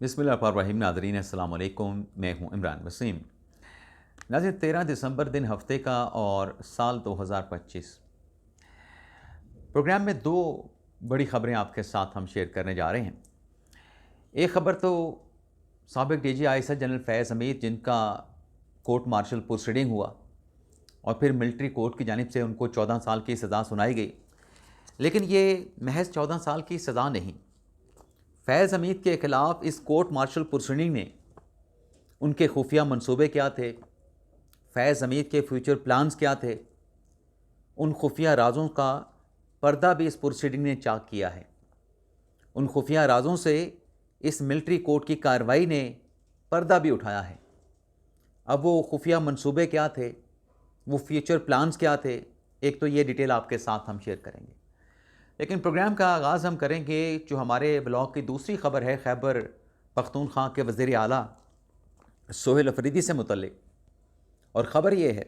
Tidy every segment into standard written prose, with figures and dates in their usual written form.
बिस्मिल्लाहिर्रहमानिर्रहीम। नाज़रीन अस्सलाम वालेकुम, मैं हूं इमरान वसीम। नाज़रीन 13 दिसंबर दिन हफ्ते का और साल 2025। प्रोग्राम में दो बड़ी ख़बरें आपके साथ हम शेयर करने जा रहे हैं। एक ख़बर तो साबिक़ डीजी आईएसआई जनरल फैज़ हमीद, जिनका कोर्ट मार्शल प्रोसीडिंग हुआ और फिर मिलिट्री कोर्ट की जानिब से उनको 14 साल की सज़ा सुनाई गई। लेकिन ये महज 14 साल की सज़ा नहीं, फैज़ हमीद के ख़िलाफ़ इस कोर्ट मार्शल प्रोसीडिंग में उनके खुफिया मंसूबे क्या थे, फैज़ हमीद के फ्यूचर प्लान्स क्या थे, उन खुफिया राज़ों का पर्दा भी इस प्रोसीडिंग ने चाक किया है। उन खुफिया राज़ों से इस मिलिट्री कोर्ट की कार्रवाई ने पर्दा भी उठाया है। अब वो खुफिया मंसूबे क्या थे, वो फ्यूचर प्लान्स क्या थे, एक तो ये डिटेल आपके साथ हम शेयर करेंगे। लेकिन प्रोग्राम का आगाज़ हम करेंगे जो हमारे ब्लॉग की दूसरी ख़बर है, खैबर पख्तूनख्वा के वज़ीर आला सोहेल अफरीदी से मुतल्लिक। और ख़बर यह है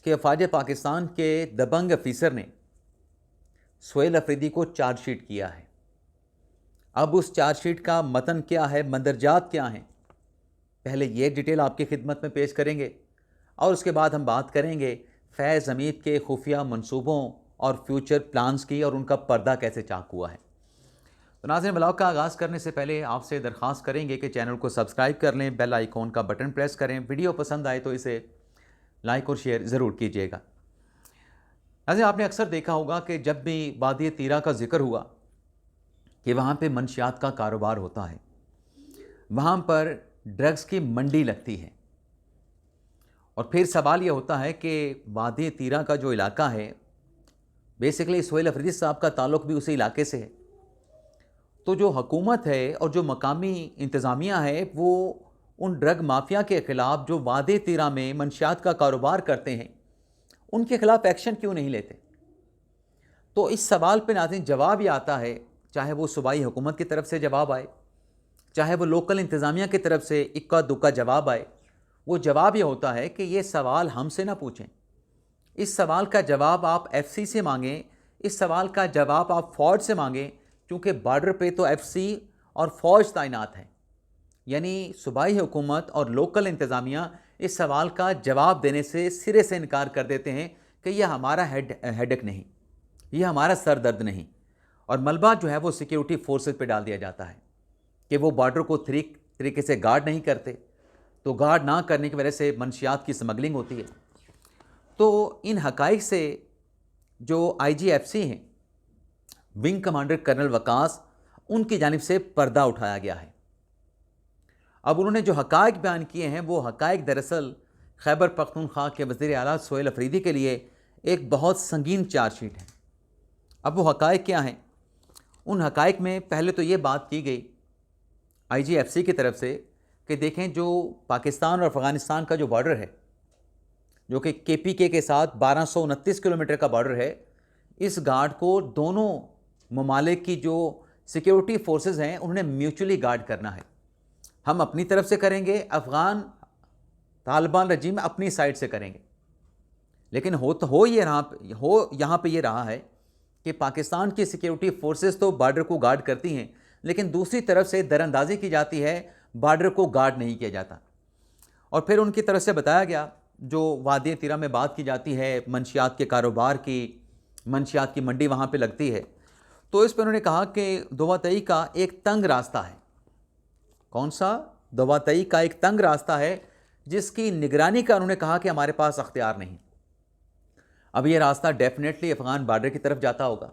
कि अफवाज पाकिस्तान के दबंग अफीसर ने सोहेल अफरीदी को चार्जशीट किया है। अब उस चार्जशीट का मतन क्या है, मंदरजात क्या हैं, पहले ये डिटेल आपकी खिदमत में पेश करेंगे और उसके बाद हम बात करेंगे फैज़ हमीद के खुफिया मंसूबों और फ्यूचर प्लान्स की और उनका पर्दा कैसे चाक हुआ है। तो नाज़रीन, ब्लॉग का आगाज़ करने से पहले आपसे दरख्वास्त करेंगे कि चैनल को सब्सक्राइब कर लें, बेल आइकॉन का बटन प्रेस करें, वीडियो पसंद आए तो इसे लाइक और शेयर ज़रूर कीजिएगा। नाज़रीन, आपने अक्सर देखा होगा कि जब भी वादी तीरा का जिक्र हुआ कि वहाँ पे मंशियात का कारोबार होता है, वहाँ पर ड्रग्स की मंडी लगती है। और फिर सवाल ये होता है कि वादी तीरा का जो इलाका है, बेसिकली सोहेल अफरीदी साहब का ताल्लुक़ भी उसी इलाके से है। तो जो हुकूमत है और जो मकामी इंतज़ामिया है, वो उन ड्रग माफिया के ख़िलाफ़ जो वादी तीरा में मंशियात का कारोबार करते हैं, उनके ख़िलाफ़ एक्शन क्यों नहीं लेते। तो इस सवाल पे नाज़रीन जवाब ये आता है, चाहे वो सूबाई हुकूमत की तरफ से जवाब आए, चाहे वो लोकल इंतज़ामिया की तरफ से इक्का दुक्का जवाब आए, वो जवाब ये होता है कि ये सवाल हमसे ना पूछें, इस सवाल का जवाब आप एफसी से मांगें, इस सवाल का जवाब आप फ़ौज से मांगें, क्योंकि बॉर्डर पे तो एफसी और फ़ौज तैनात है। यानी सूबाई हुकूमत और लोकल इंतज़ामिया इस सवाल का जवाब देने से सिरे से इनकार कर देते हैं कि यह हमारा हेडेक नहीं, यह हमारा सर दर्द नहीं। और मलबा जो है वो सिक्योरिटी फोर्सेस पे डाल दिया जाता है कि वो बॉर्डर को ठीक तरीके से गार्ड नहीं करते, तो गार्ड ना करने की वजह से मंशियात की स्मगलिंग होती है। तो इन हक़ाइक़ से जो आईजीएफसी हैं, विंग कमांडर कर्नल वकास, उनकी जानिब से पर्दा उठाया गया है। अब उन्होंने जो हक़ाइक़ बयान किए हैं, वो हक़ाइक़ दरअसल खैबर पख्तूनख्वा के वज़ीर आला सोहेल अफरीदी के लिए एक बहुत संगीन चार्जशीट है। अब वो हक़ाइक़ क्या हैं? उन हक़ाइक़ में पहले तो ये बात की गई आईजीएफसी की तरफ से कि देखें, जो पाकिस्तान और अफ़गानिस्तान का जो बॉर्डर है, जो कि केपीके के साथ 1229 किलोमीटर का बॉर्डर है, इस गार्ड को दोनों ममालिक की जो सिक्योरिटी फोर्सेस हैं, उन्होंने म्यूचुअली गार्ड करना है। हम अपनी तरफ से करेंगे, अफ़गान तालिबान रजीम अपनी साइड से करेंगे। लेकिन हो यहाँ पे ये रहा है कि पाकिस्तान की सिक्योरिटी फोर्सेस तो बॉर्डर को गार्ड करती हैं, लेकिन दूसरी तरफ से दरअंदाजी की जाती है, बॉर्डर को गार्ड नहीं किया जाता। और फिर उनकी तरफ से बताया गया, जो वादी तीरा में बात की जाती है मंशियात के कारोबार की, मंशियात की मंडी वहाँ पे लगती है, तो इस पर उन्होंने कहा कि दोवातई का एक तंग रास्ता है। कौन सा? दोवातई का एक तंग रास्ता है, जिसकी निगरानी का उन्होंने कहा कि हमारे पास अख्तियार नहीं। अब ये रास्ता डेफिनेटली अफ़गान बॉर्डर की तरफ जाता होगा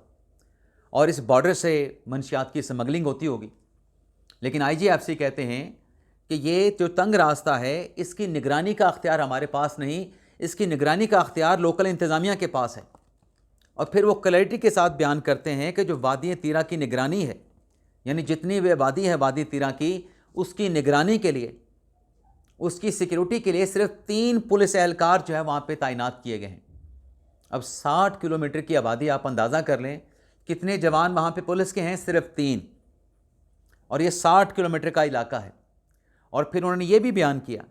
और इस बॉर्डर से मंशियात की स्मगलिंग होती होगी। लेकिन आईजीएफसी कहते हैं कि ये जो तंग रास्ता है, इसकी निगरानी का अख्तियार हमारे पास नहीं, इसकी निगरानी का अख्तियार लोकल इंतज़ामिया के पास है। और फिर वो क्लैरिटी के साथ बयान करते हैं कि जो वादी तीरा की निगरानी है, यानी जितनी वे वादी है वादी तीरा की, उसकी निगरानी के लिए, उसकी सिक्योरिटी के लिए सिर्फ 3 पुलिस एहलकार जो है वहाँ पे तैनात किए गए हैं। अब 60 किलोमीटर की आबादी, आप अंदाज़ा कर लें कितने जवान वहाँ पे पुलिस के हैं, सिर्फ 3। और ये 60 किलोमीटर का इलाका है। और फिर उन्होंने ये भी बयान किया,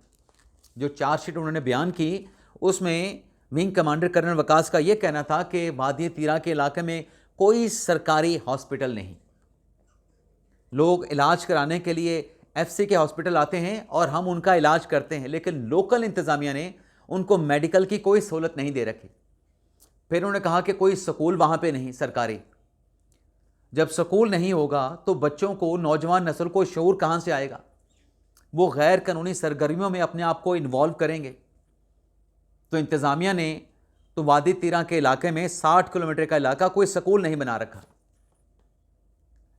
जो चार्जशीट उन्होंने बयान की, उसमें विंग कमांडर कर्नल वकास का ये कहना था कि वादी तीरा के इलाके में कोई सरकारी हॉस्पिटल नहीं, लोग इलाज कराने के लिए एफसी के हॉस्पिटल आते हैं और हम उनका इलाज करते हैं, लेकिन लोकल इंतज़ामिया ने उनको मेडिकल की कोई सहूलत नहीं दे रखी। फिर उन्होंने कहा कि कोई स्कूल वहाँ पे नहीं सरकारी। जब स्कूल नहीं होगा तो बच्चों को, नौजवान नस्ल को शऊर कहाँ से आएगा? वो गैर कानूनी सरगर्मियों में अपने आप को इन्वॉल्व करेंगे। तो इंतज़ामिया ने तो वादी तीरा के इलाके में 60 किलोमीटर का इलाका कोई स्कूल नहीं बना रखा।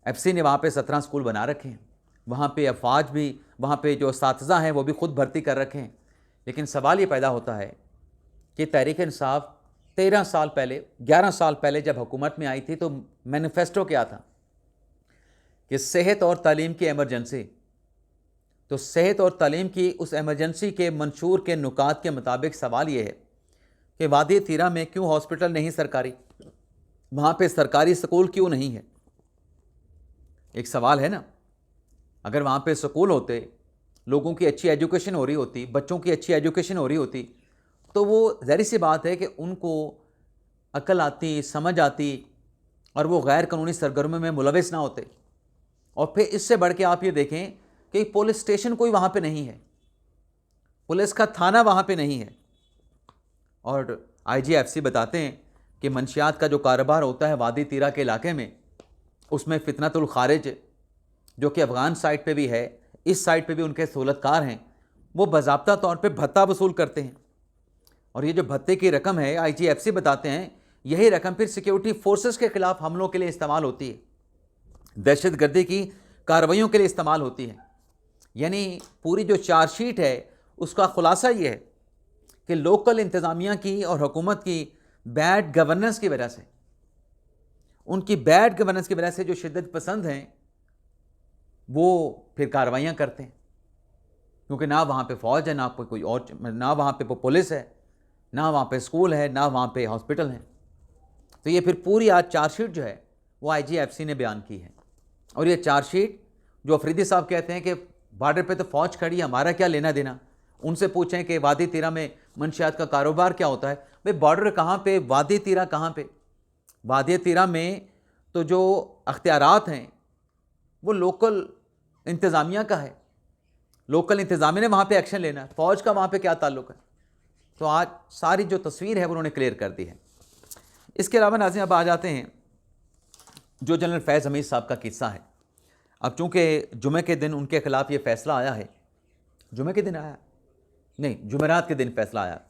एफसी ने वहाँ पे 17 स्कूल बना रखे हैं, वहाँ पे अफवाज भी, वहाँ पे जो असातिज़ा हैं वो भी खुद भर्ती कर रखे हैं। लेकिन सवाल ये पैदा होता है कि तहरीक इंसाफ 13 साल पहले, 11 साल पहले जब हुकूमत में आई थी तो मैनिफेस्टो क्या था कि सेहत और तालीम की एमरजेंसी। तो सेहत और तालीम की उस एमरजेंसी के मंशूर के नुकात के मुताबिक सवाल ये है कि वादी तीरा में क्यों हॉस्पिटल नहीं सरकारी, वहाँ पे सरकारी स्कूल क्यों नहीं है? एक सवाल है ना। अगर वहाँ पे स्कूल होते, लोगों की अच्छी एजुकेशन हो रही होती, बच्चों की अच्छी एजुकेशन हो रही होती, तो वो ज़ाहिर सी बात है कि उनको अकल आती, समझ आती और वो गैर कानूनी सरगर्मियों में मुलविस ना होते। और फिर इससे बढ़ के आप ये देखें कि पुलिस स्टेशन कोई वहाँ पे नहीं है, पुलिस का थाना वहाँ पे नहीं है। और आईजीएफसी बताते हैं कि मंशियात का जो कारोबार होता है वादी तीरा के इलाके में, उसमें फितनतुल खारिज जो कि अफ़गान साइड पे भी है, इस साइड पे भी उनके सहूलतकार हैं, वो बाज़ाब्ता तौर पे भत्ता वसूल करते हैं। और ये जो भत्ते की रकम है, आईजीएफसी बताते हैं, यही रकम फिर सिक्योरिटी फोर्सेस के खिलाफ हमलों के लिए इस्तेमाल होती है, दहशतगर्दी की कार्रवाइयों के लिए इस्तेमाल होती है। यानी पूरी जो चार्जशीट है उसका खुलासा ये है कि लोकल इंतज़ामिया की और हुकूमत की बैड गवर्नेंस की वजह से, उनकी बैड गवर्नेंस की वजह से जो शिद्दत पसंद हैं वो फिर कार्रवाइयाँ करते हैं, क्योंकि ना वहाँ पे फ़ौज है, ना कोई और, ना वहाँ पे पुलिस है, ना वहाँ पे स्कूल है, ना वहाँ पे हॉस्पिटल है। तो ये फिर पूरी आज चार्जशीट जो है वो आईजीएफसी ने बयान की है। और ये चार्जशीट जो अफरीदी साहब कहते हैं कि बॉर्डर पे तो फ़ौज खड़ी है, हमारा क्या लेना देना, उनसे पूछें कि वादी तीरा में मंशियात का कारोबार क्या होता है। भाई बॉर्डर कहाँ पे, वादी तीरा कहाँ पे? वादी तीरा में तो जो अख्तियारात हैं वो लोकल इंतज़ामिया का है, लोकल इंतज़ामिया ने वहाँ पे एक्शन लेना है, फ़ौज का वहाँ पे क्या ताल्लुक़ है? तो आज सारी जो तस्वीर है वो उन्होंने क्लियर कर दी है। इसके अलावा नाज़रीन अब आ जाते हैं जो जनरल फैज़ हमीद साहब का किस्सा है। अब चूँकि जुमे के दिन उनके ख़िलाफ़ ये फ़ैसला आया है, जुमे के दिन आया नहीं, जुमेरात के दिन फ़ैसला आया,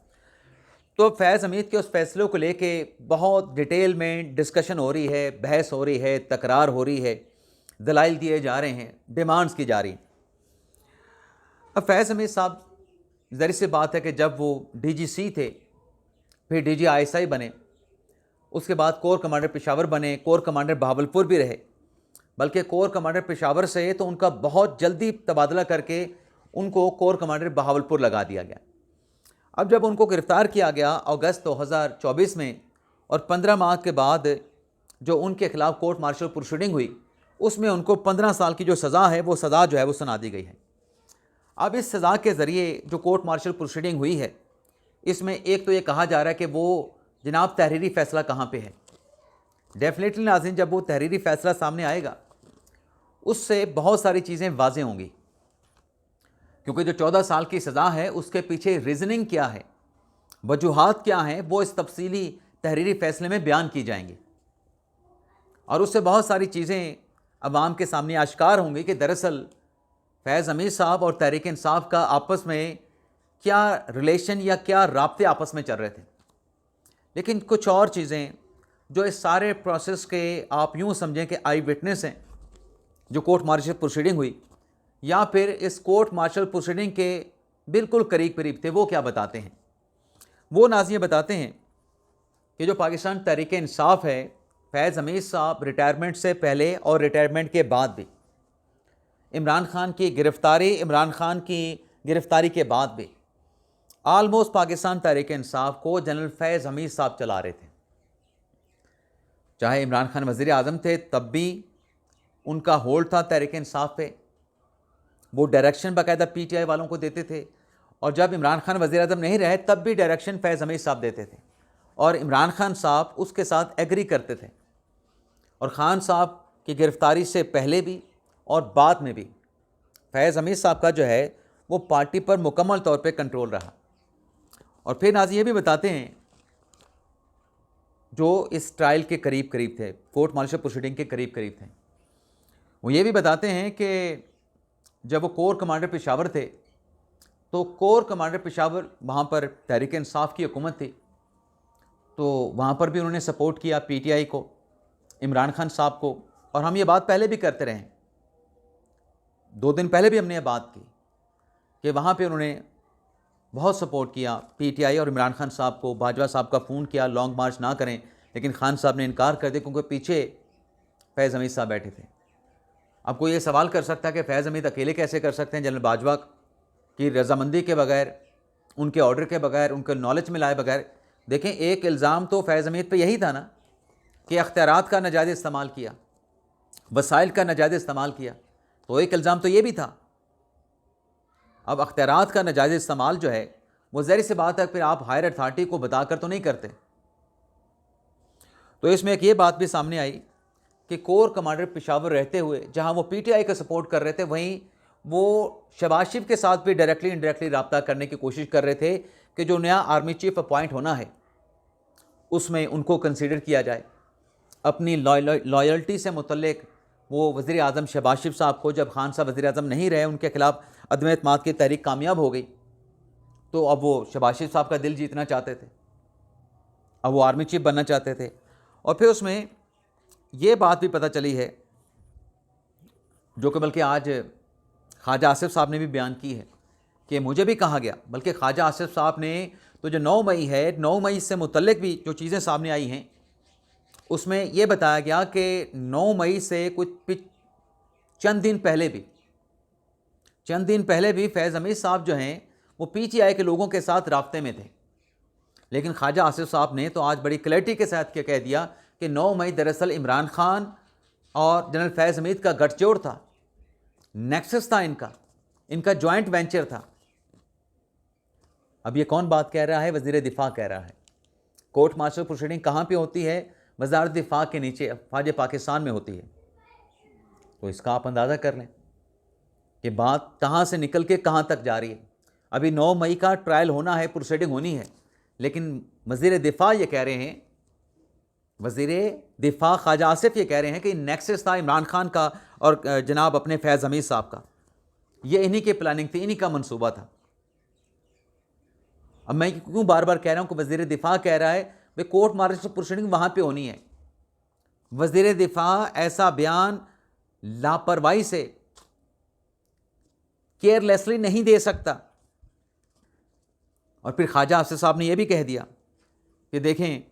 तो फैज़ हमीद के उस फैसले को लेके बहुत डिटेल में डिस्कशन हो रही है, बहस हो रही है, तकरार हो रही है, दलाइल दिए जा रहे हैं, डिमांड्स की जा रही हैं। अब फैज़ हमीद साहब, ज़ाहिर सी बात है कि जब वो डीजीसी थे, फिर डीजी आईएसआई बने, उसके बाद कोर कमांडर पेशावर बने, कोर कमांडर बहावलपुर भी रहे, बल्कि कोर कमांडर पेशावर से तो उनका बहुत जल्दी तबादला करके उनको कोर कमांडर बहावलपुर लगा दिया गया। अब जब उनको गिरफ़्तार किया गया अगस्त 2024 में, और 15 माह के बाद जो उनके खिलाफ़ कोर्ट मार्शल प्रोसीडिंग हुई, उसमें उनको 15 साल की जो सज़ा है वो सज़ा जो है वो सुना दी गई है। अब इस सज़ा के ज़रिए जो कोर्ट मार्शल प्रोसीडिंग हुई है, इसमें एक तो ये कहा जा रहा है कि वो जनाब तहरीरी फ़ैसला कहाँ पे है। डेफिनेटली नाज़रीन, जब वो तहरीरी फ़ैसला सामने आएगा उससे बहुत सारी चीज़ें वाज़ेह होंगी, क्योंकि जो 14 साल की सज़ा है उसके पीछे रीज़निंग क्या है, वजूहात क्या हैं, वो इस तफसीली तहरीरी फ़ैसले में बयान की जाएंगी। और उससे बहुत सारी चीज़ें अवाम के सामने आश्कार होंगी कि दरअसल फैज़ हमीद साहब और तहरीक इंसाफ का आपस में क्या रिलेशन या क्या राब्ते आपस में चल रहे थे। लेकिन कुछ और चीज़ें जो इस सारे प्रोसेस के आप यूँ समझें कि आई विटनेस हैं, जो कोर्ट मार्शल प्रोसीडिंग हुई या फिर इस कोर्ट मार्शल प्रोसीडिंग के बिल्कुल करीब करीब थे, वो क्या बताते हैं। वो नाज़िए बताते हैं कि जो पाकिस्तान तहरीक इंसाफ है, फैज़ हमीद साहब रिटायरमेंट से पहले और रिटायरमेंट के बाद भी, इमरान खान की गिरफ़्तारी के बाद भी आलमोस्ट पाकिस्तान तहरीक इंसाफ को जनरल फैज़ हमीद साहब चला रहे थे। चाहे इमरान खान वज़ीर आज़म थे तब भी उनका होल्ड था तहरीक इंसाफ पे, वो डायरेक्शन बाकायदा पीटीआई वालों को देते थे, और जब इमरान खान वज़ीर आज़म नहीं रहे तब भी डायरेक्शन फैज़ हमीद साहब देते थे, और इमरान खान साहब उसके साथ एग्री करते थे। और ख़ान साहब की गिरफ़्तारी से पहले भी और बाद में भी फैज़ हमीद साहब का जो है वो पार्टी पर मुकम्मल तौर पे कंट्रोल रहा। और फिर नाज़रीन ये भी बताते हैं, जो इस ट्रायल के करीब करीब थे, कोर्ट मार्शल प्रोसीडिंग के करीब करीब थे, वो ये भी बताते हैं कि जब वो कोर कमांडर पेशावर थे तो कोर कमांडर पेशावर वहाँ पर तहरीक इंसाफ की हुकूमत थी, तो वहाँ पर भी उन्होंने सपोर्ट किया पीटीआई को, इमरान खान साहब को। और हम ये बात पहले भी करते रहे, 2 दिन पहले भी हमने ये बात की कि वहाँ पे उन्होंने बहुत सपोर्ट किया पीटीआई और इमरान खान साहब को। बाजवा साहब का फ़ोन किया लॉन्ग मार्च ना करें, लेकिन खान साहब ने इनकार कर दिया क्योंकि पीछे फैज़ हमीद साहब बैठे थे। अब कोई ये सवाल कर सकता है कि फैज़ हमीद अकेले कैसे कर सकते हैं, जनरल बाजवा की रजामंदी के बगैर, उनके ऑर्डर के बगैर, उनके नॉलेज में लाए बगैर। देखें, एक इल्ज़ाम तो फैज़ हमीद पे यही था ना कि अख्तियारात का नाजायज़ इस्तेमाल किया, वसाइल का नाजायज़ इस्तेमाल किया, तो एक इल्ज़ाम तो ये भी था। अब अख्तियारात का नाजायज़ इस्तेमाल जो है वो ज़ाहिर सी बात है फिर आप हायर अथॉरिटी को बताकर तो नहीं करते। तो इसमें एक ये बात भी सामने आई कि कोर कमांडर पेशावर रहते हुए जहां वो पीटीआई का सपोर्ट कर रहे थे, वहीं वो शहबाज शरीफ के साथ भी डायरेक्टली इनडायरेक्टली रब्ता करने की कोशिश कर रहे थे कि जो नया आर्मी चीफ अपॉइंट होना है उसमें उनको कंसीडर किया जाए। अपनी लॉयल्टी से मुतल्लिक वो वज़ीर आज़म शहबाज शरीफ साहब को, जब खान साहब वज़ीर आज़म नहीं रहे, उनके खिलाफ अदम एतमाद की तहरीक कामयाब हो गई, तो अब वो शहबाज शरीफ साहब का दिल जीतना चाहते थे, अब वो आर्मी चीफ बनना चाहते थे। और फिर उसमें ये बात भी पता चली है, जो कि बल्कि आज ख्वाजा आसिफ साहब ने भी बयान की है कि मुझे भी कहा गया, बल्कि ख्वाजा आसिफ साहब ने तो जो 9 मई है, 9 मई से मुतल्लिक भी जो चीज़ें सामने आई हैं उसमें यह बताया गया कि 9 मई से कुछ चंद दिन पहले भी फैज़ हमीद साहब जो हैं वो पीटीआई के लोगों के साथ राब्ते में थे। लेकिन ख्वाजा आसिफ साहब ने तो आज बड़ी क्लैरिटी के साथ क्या कह दिया कि 9 मई दरअसल इमरान खान और जनरल फैज़ हमीद का गठजोड़ था, नेक्सस था, इनका जॉइंट वेंचर था। अब ये कौन बात कह रहा है? वज़ीर दिफा कह रहा है। कोर्ट मार्शल प्रोसीडिंग कहाँ पे होती है? वज़ारत दिफा के नीचे फ़ौज पाकिस्तान में होती है। तो इसका आप अंदाज़ा कर लें कि बात कहाँ से निकल के कहाँ तक जा रही है। अभी 9 मई का ट्रायल होना है, प्रोसीडिंग होनी है, लेकिन वज़ीर दिफा ये कह रहे हैं, वज़ीर दिफा ख्वाजा आसिफ ये कह रहे हैं कि नेक्सस था इमरान खान का और जनाब अपने फैज़ हमीद साहब का। ये इन्हीं की प्लानिंग थी, इन्हीं का मंसूबा था। अब मैं क्यों बार बार कह रहा हूँ कि वज़ीर दिफा कह रहा है भाई कोर्ट मार्शल प्रोसीडिंग वहाँ पे होनी है। वज़ीर दिफा ऐसा बयान लापरवाही से, केयरलेसली नहीं दे सकता। और फिर ख्वाजा आसिफ साहब ने यह भी कह दिया कि देखें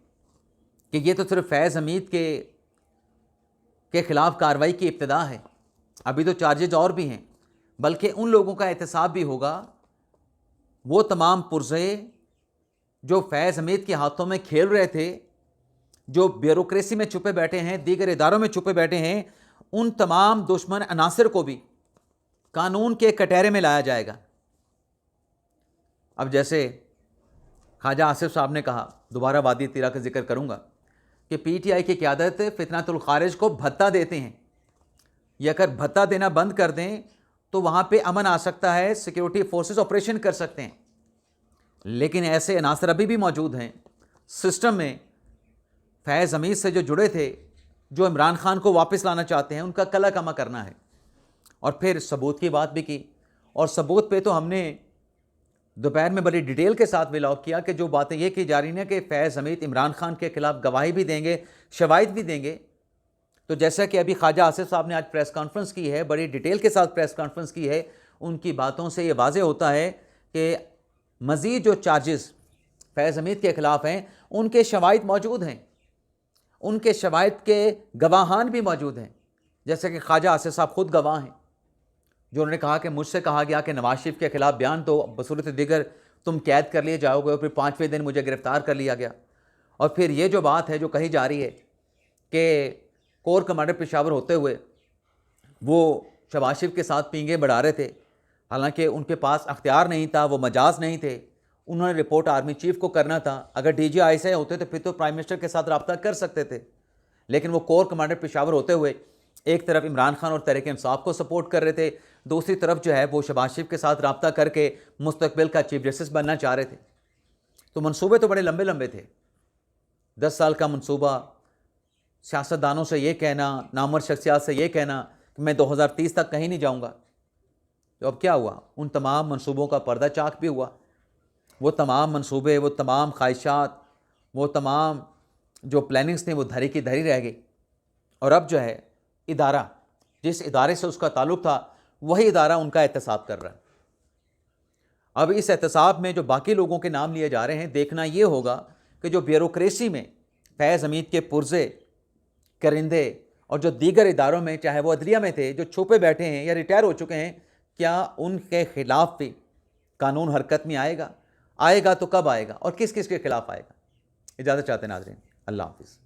कि ये तो सिर्फ फैज़ हमीद के ख़िलाफ़ कार्रवाई की इब्तिदा है, अभी तो चार्जेज और भी हैं, बल्कि उन लोगों का एहतसाब भी होगा, वो तमाम पुरज़े जो फैज़ हमीद के हाथों में खेल रहे थे, जो ब्यूरोक्रेसी में छुपे बैठे हैं, दीगर इदारों में छुपे बैठे हैं, उन तमाम दुश्मन अनासर को भी कानून के कटहरे में लाया जाएगा। अब जैसे ख्वाजा आसिफ साहब ने कहा, दोबारा वादी तीरा का जिक्र करूँगा, कि पीटीआई की क़यादत फितनतुल खारिज को भत्ता देते हैं, ये अगर भत्ता देना बंद कर दें तो वहाँ पे अमन आ सकता है, सिक्योरिटी फोर्सेस ऑपरेशन कर सकते हैं। लेकिन ऐसे अनासर अभी भी मौजूद हैं सिस्टम में, फैज़ हमीद से जो जुड़े थे, जो इमरान खान को वापस लाना चाहते हैं, उनका कला कमा करना है। और फिर सबूत की बात भी की, और सबूत पे तो हमने दोपहर में बड़ी डिटेल के साथ विलॉग किया कि जो बातें ये की जा रही हैं कि फैज़ हमीद इमरान खान के ख़िलाफ़ गवाही भी देंगे, शवाहिद भी देंगे। तो जैसा कि अभी ख्वाजा आसिफ साहब ने आज प्रेस कॉन्फ्रेंस की है, बड़ी डिटेल के साथ प्रेस कॉन्फ्रेंस की है, उनकी बातों से ये वाज़ेह होता है कि मज़ीद जो चार्जेस फैज़ हमीद के ख़िलाफ़ हैं उनके शवाहिद मौजूद हैं, उनके शवाहिद के गवाहान भी मौजूद हैं। जैसे कि ख्वाजा आसिफ साहब ख़ुद गवाह हैं, जो उन्होंने कहा कि मुझसे कहा गया कि नवाज शरीफ के ख़िलाफ़ बयान तो बसूरत दिगर तुम कैद कर लिए जाओगे, और फिर 5वें दिन मुझे गिरफ़्तार कर लिया गया। और फिर ये जो बात है जो कही जा रही है कि कोर कमांडर पेशावर होते हुए वो शहबाज शरीफ के साथ पींगे बढ़ा रहे थे, हालांकि उनके पास अख्तियार नहीं था, वो मजाज नहीं थे, उन्होंने रिपोर्ट आर्मी चीफ को करना था। अगर DGI से होते तो फिर तो प्राइम मिनिस्टर के साथ रब्ता कर सकते थे, लेकिन वो कोर कमांडर पेशावर होते हुए एक तरफ इमरान खान और तहरीक इंसाफ को सपोर्ट कर रहे थे, दूसरी तरफ जो है वो शहबाज शरीफ के साथ रब्ता करके मुस्तकबिल का चीफ जस्टिस बनना चाह रहे थे। तो मंसूबे तो बड़े लंबे लंबे थे, 10 साल का मंसूबा, सियासतदानों से ये कहना, नामवर शख्सियात से ये कहना कि मैं 2030 तक कहीं नहीं जाऊंगा। तो अब क्या हुआ, उन तमाम मंसूबों का पर्दा चाक भी हुआ। वो तमाम मंसूबे, वो तमाम ख्वाहिशात, वो तमाम जो प्लानिंग्स थी वो धरी की धरी रह गई। और अब जो है इदारा, जिस इदारे से उसका ताल्लुक़ था, वही इदारा उनका एहतसाब कर रहा है। अब इस एहतसाब में जो बाकी लोगों के नाम लिए जा रहे हैं, देखना ये होगा कि जो ब्यूरोक्रेसी में फैज़ हमीद के पुर्जे, करिंदे और जो दीगर इदारों में, चाहे वो अदलिया में थे, जो छुपे बैठे हैं या रिटायर हो चुके हैं, क्या उनके खिलाफ भी कानून हरकत में आएगा? आएगा तो कब आएगा और किस किस के खिलाफ आएगा? इजाज़त चाहते हैं नाज़रीन, अल्लाह हाफ़िज़।